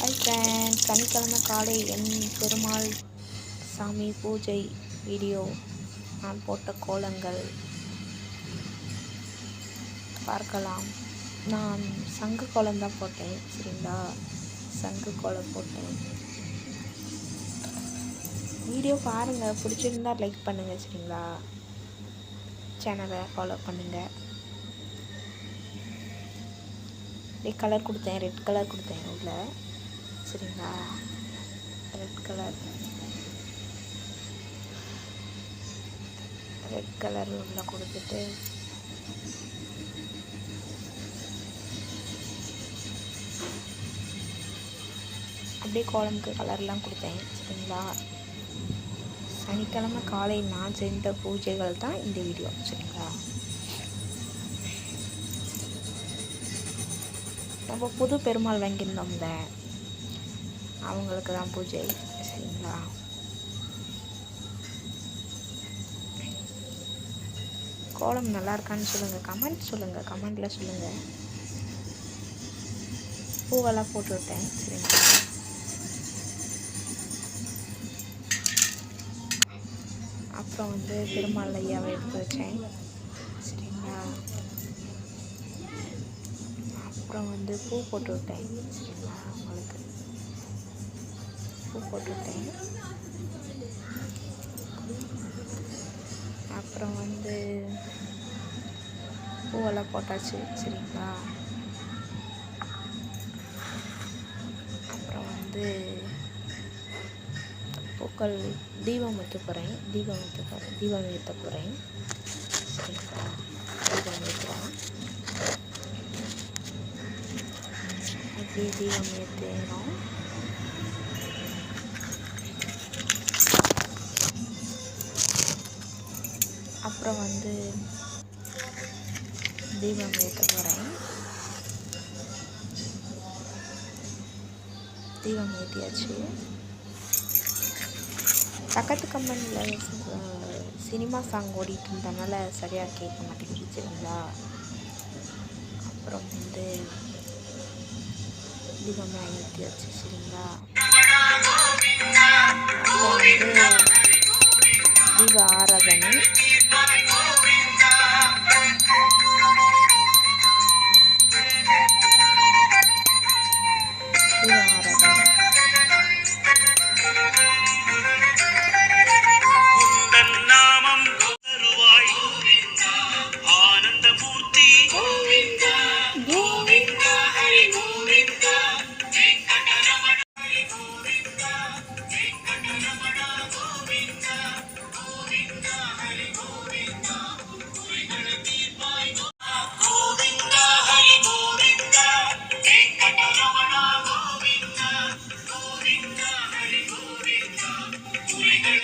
Hi friend, சனிக்கிழமை காலை என் பெருமாள் சாமி பூஜை வீடியோ. நான் போட்ட கோலங்கள் பார்க்கலாம். நான் சங்கு கோலம் தான் போட்டேன், சரிங்களா? சங்கு கோலம் போட்டேன். வீடியோ பாருங்கள், பிடிச்சிருந்தா லைக் பண்ணுங்கள், சரிங்களா? சேனலை ஃபாலோ பண்ணுங்கள். கலர் கொடுத்தேன், ரெட் கலர் கொடுத்தேன் உள்ள, சரிங்களா? ரெட் கலர் உள்ள கொடுத்துட்டு அப்படியே கோலமுக்கு கலர்லாம் கொடுத்தேன், சரிங்களா? சனிக்கிழமை காலை நான் செஞ்ச பூஜைகள் தான் இந்த வீடியோ, சரிங்களா? நம்ம புது பெருமாள் வாங்கியிருந்தோம்ல, அவங்களுக்கு தான் பூஜை, சரிங்களா? கோலம் நல்லா இருக்கான்னு சொல்லுங்கள், கமெண்ட்டில் சொல்லுங்கள். பூவெல்லாம் போட்டு விட்டேன், சரிங்களா? அப்புறம் பெருமாள் ஐயாவை எடுத்து வச்சேன், சரிங்களா? அப்புறம் பூ போட்டு விட்டேன், சரிங்களா? அவங்களுக்கு பூ போட்டு விட்டேன். அப்புறம் பூவெல்லாம் போட்டாச்சு, சரிங்களா? அப்புறம் பூக்கள் தீபம் ஏற்ற போகிறேன், தீபம் ஏற்ற போகிறேன், சரிங்களா? தீபம் ஏற்றுறேன். அப்படியே தீபம் ஏற்றினோம். அப்புறம் தீபம் ஏற்ற போகிறேன். தீபம் ஏற்றியாச்சு. பக்கத்து கம்பெனியில் சினிமா சாங் ஓடிட்டு இருந்தனால சரியாக கேட்க மாட்டேங்குது, சரிங்களா? அப்புறம் தீபம்லாம் ஏற்றியாச்சு, சரிங்களா? அப்புறம் தீப ஆராதனை